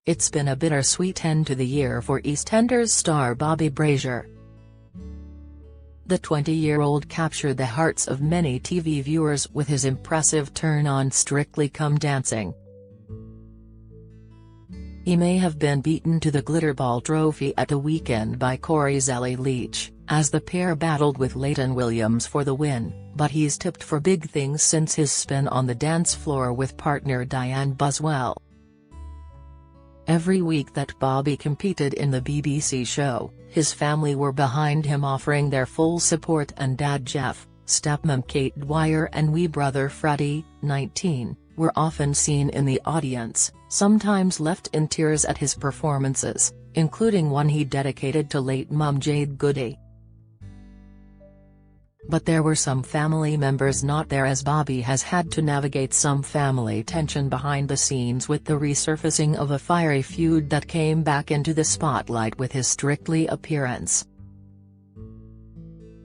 It's been a bittersweet end to the year for EastEnders star Bobby Brazier. The 20-year-old captured the hearts of many TV viewers with his impressive turn on Strictly Come Dancing. He may have been beaten to the Glitterball trophy at the weekend by Corey Zelly Leach, as the pair battled with Leighton Williams for the win, but he's tipped for big things since his spin on the dance floor with partner Diane Buswell. Every week that Bobby competed in the BBC show, his family were behind him, offering their full support, and Dad Jeff, stepmom Kate Dwyer and wee brother Freddie, 19, were often seen in the audience, sometimes left in tears at his performances, including one he dedicated to late mum Jade Goody. But there were some family members not there, as Bobby has had to navigate some family tension behind the scenes with the resurfacing of a fiery feud that came back into the spotlight with his Strictly appearance.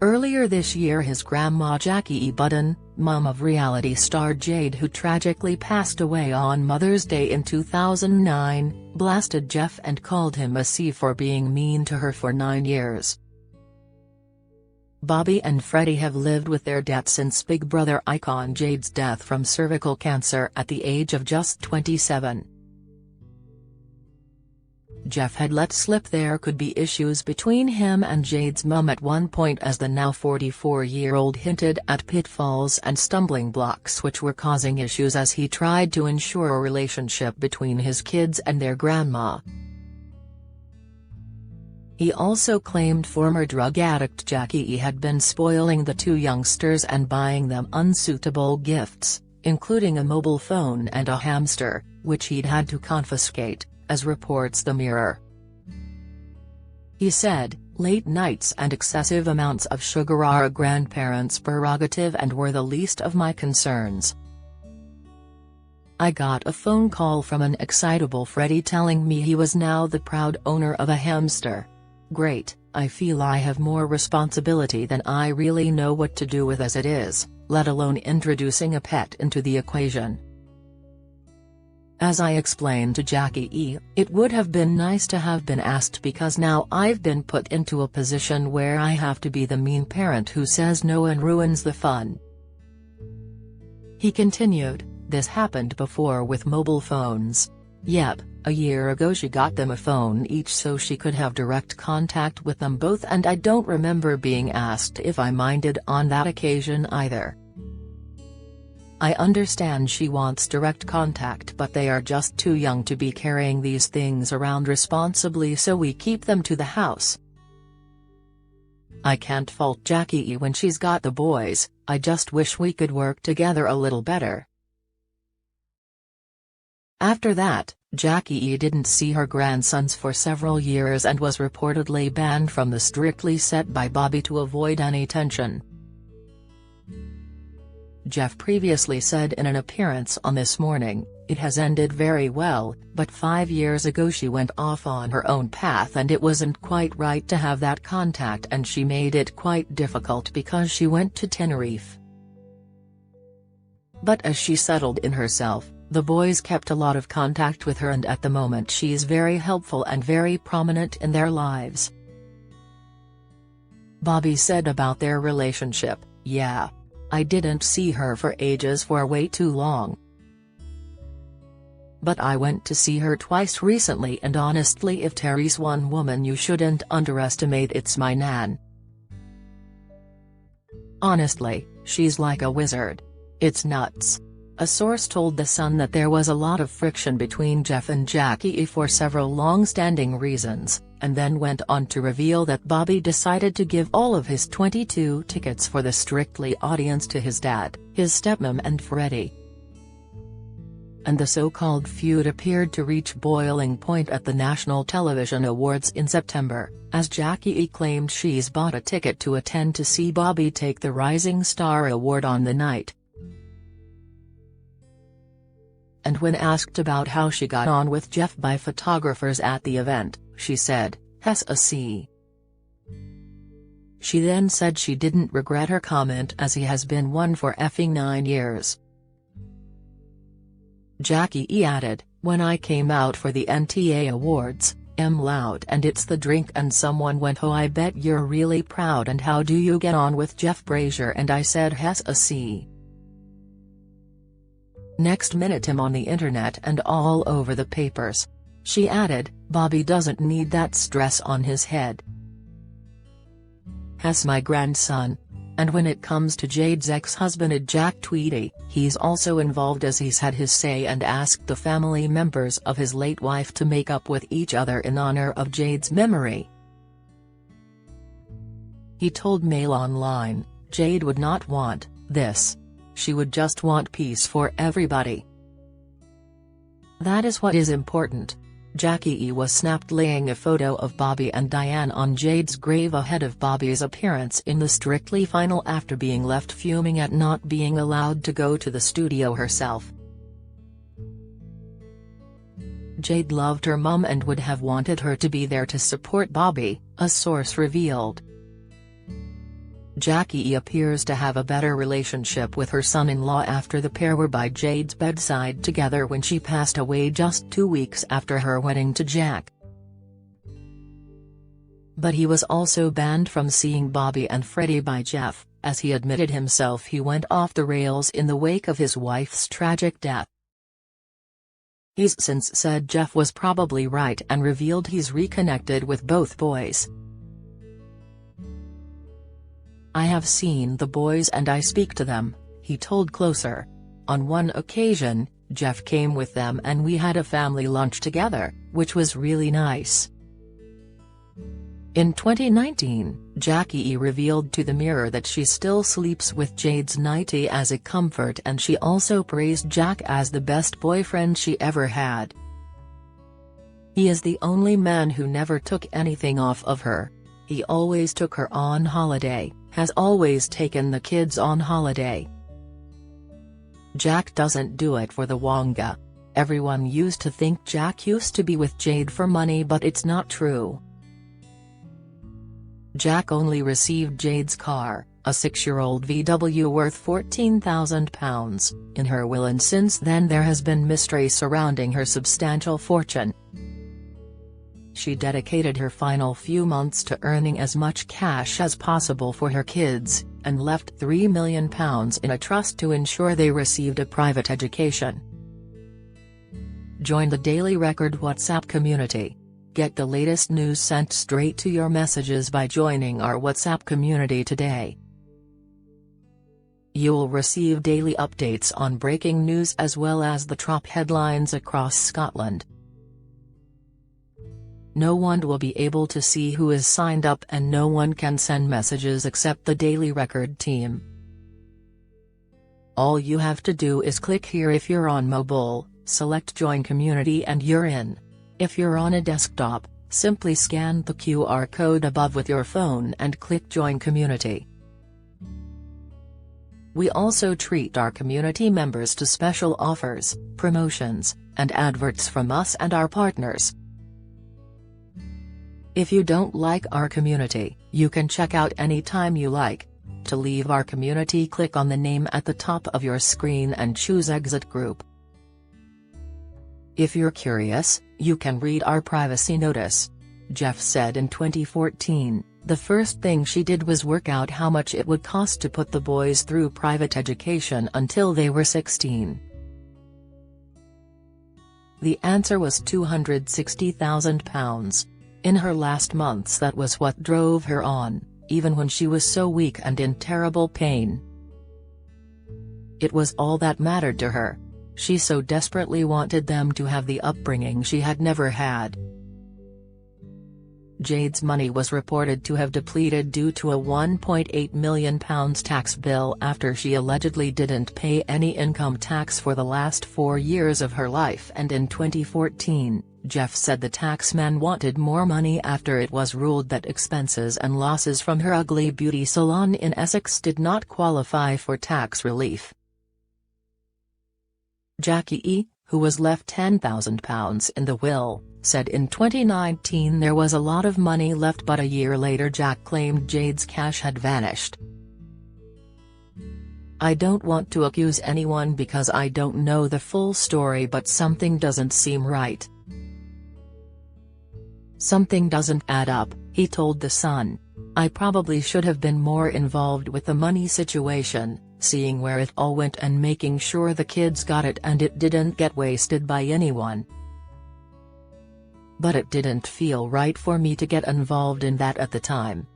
Earlier this year, his grandma Jackie E. Budden, mum of reality star Jade, who tragically passed away on Mother's Day in 2009, blasted Jeff and called him a C for being mean to her for 9 years. Bobby and Freddie have lived with their debt since Big Brother icon Jade's death from cervical cancer at the age of just 27. Jeff had let slip there could be issues between him and Jade's mum at one point, as the now 44-year-old hinted at pitfalls and stumbling blocks which were causing issues as he tried to ensure a relationship between his kids and their grandma. He also claimed former drug addict Jackie E. had been spoiling the two youngsters and buying them unsuitable gifts, including a mobile phone and a hamster, which he'd had to confiscate, as reports The Mirror. He said, "Late nights and excessive amounts of sugar are a grandparent's prerogative and were the least of my concerns. I got a phone call from an excitable Freddie telling me he was now the proud owner of a hamster. Great, I feel I have more responsibility than I really know what to do with as it is, let alone introducing a pet into the equation. As I explained to Jackie E., it would have been nice to have been asked, because now I've been put into a position where I have to be the mean parent who says no and ruins the fun." He continued, "This happened before with mobile phones. Yep, a year ago she got them a phone each so she could have direct contact with them both, and I don't remember being asked if I minded on that occasion either. I understand she wants direct contact, but they are just too young to be carrying these things around responsibly, so we keep them to the house. I can't fault Jackie E when she's got the boys, I just wish we could work together a little better." After that, Jackie E didn't see her grandsons for several years and was reportedly banned from the Strictly set by Bobby to avoid any tension. Jeff previously said in an appearance on This Morning, "It has ended very well, but 5 years ago she went off on her own path and it wasn't quite right to have that contact, and she made it quite difficult because she went to Tenerife. But as she settled in herself, the boys kept a lot of contact with her, and at the moment she's very helpful and very prominent in their lives." Bobby said about their relationship, "Yeah. I didn't see her for ages, for way too long. But I went to see her twice recently, and honestly, if Terry's one woman you shouldn't underestimate, it's my Nan. Honestly, she's like a wizard. It's nuts." A source told The Sun that there was a lot of friction between Jeff and Jackie E for several long-standing reasons, and then went on to reveal that Bobby decided to give all of his 22 tickets for the Strictly audience to his dad, his stepmom and Freddie. And the so-called feud appeared to reach boiling point at the National Television Awards in September, as Jackie E claimed she's bought a ticket to attend to see Bobby take the Rising Star Award on the night. And when asked about how she got on with Jeff by photographers at the event, she said, "Hess a C." She then said she didn't regret her comment, as he has been one for effing 9 years. Jackie E added, When I came out for the NTA Awards, I'm loud and it's the drink, and someone went, "Oh, I bet you're really proud, and how do you get on with Jeff Brazier?" And I said, "Hess a C." Next minute I'm on the internet and all over the papers. She added, "Bobby doesn't need that stress on his head. Hess my grandson." And when it comes to Jade's ex-husband Jack Tweedy, he's also involved, as he's had his say and asked the family members of his late wife to make up with each other in honor of Jade's memory. He told Mail Online, "Jade would not want this. She would just want peace for everybody. That is what is important." Jackie E was snapped laying a photo of Bobby and Diane on Jade's grave ahead of Bobby's appearance in the Strictly final, after being left fuming at not being allowed to go to the studio herself. Jade loved her mum and would have wanted her to be there to support Bobby, a source revealed. Jackie E appears to have a better relationship with her son-in-law after the pair were by Jade's bedside together when she passed away just 2 weeks after her wedding to Jack. But he was also banned from seeing Bobby and Freddie by Jeff, as he admitted himself he went off the rails in the wake of his wife's tragic death. He's since said Jeff was probably right and revealed he's reconnected with both boys. "I have seen the boys and I speak to them," he told Closer. "On one occasion, Jeff came with them and we had a family lunch together, which was really nice." In 2019, Jackie E revealed to the Mirror that she still sleeps with Jade's nightie as a comfort, and she also praised Jack as the best boyfriend she ever had. "He is the only man who never took anything off of her. He always took her on holiday, has always taken the kids on holiday. Jack doesn't do it for the Wonga. Everyone used to think Jack used to be with Jade for money, but it's not true. Jack only received Jade's car, a 6-year-old VW worth £14,000, in her will, and since then there has been mystery surrounding her substantial fortune. She dedicated her final few months to earning as much cash as possible for her kids, and left £3 million in a trust to ensure they received a private education." Join the Daily Record WhatsApp community. Get the latest news sent straight to your messages by joining our WhatsApp community today. You'll receive daily updates on breaking news as well as the top headlines across Scotland. No one will be able to see who is signed up, and no one can send messages except the Daily Record team. All you have to do is click here if you're on mobile, select Join Community and you're in. If you're on a desktop, simply scan the QR code above with your phone and click Join Community. We also treat our community members to special offers, promotions, and adverts from us and our partners. If you don't like our community, you can check out anytime you like. To leave our community, click on the name at the top of your screen and choose Exit Group. If you're curious, you can read our privacy notice. Jeff said in 2014, the first thing she did was work out how much it would cost to put the boys through private education until they were 16. The answer was £260,000. In her last months, that was what drove her on, even when she was so weak and in terrible pain. It was all that mattered to her. She so desperately wanted them to have the upbringing she had never had. Jade's money was reported to have depleted due to a £1.8 million tax bill after she allegedly didn't pay any income tax for the last 4 years of her life, and in 2014, Jeff said the taxman wanted more money after it was ruled that expenses and losses from her ugly beauty salon in Essex did not qualify for tax relief. Jackie E, who was left £10,000 in the will, said in 2019 there was a lot of money left, but a year later Jack claimed Jade's cash had vanished. I don't want to accuse anyone because I don't know the full story, but something doesn't seem right. Something doesn't add up," he told The Sun. "I probably should have been more involved with the money situation, seeing where it all went and making sure the kids got it and it didn't get wasted by anyone. But it didn't feel right for me to get involved in that at the time.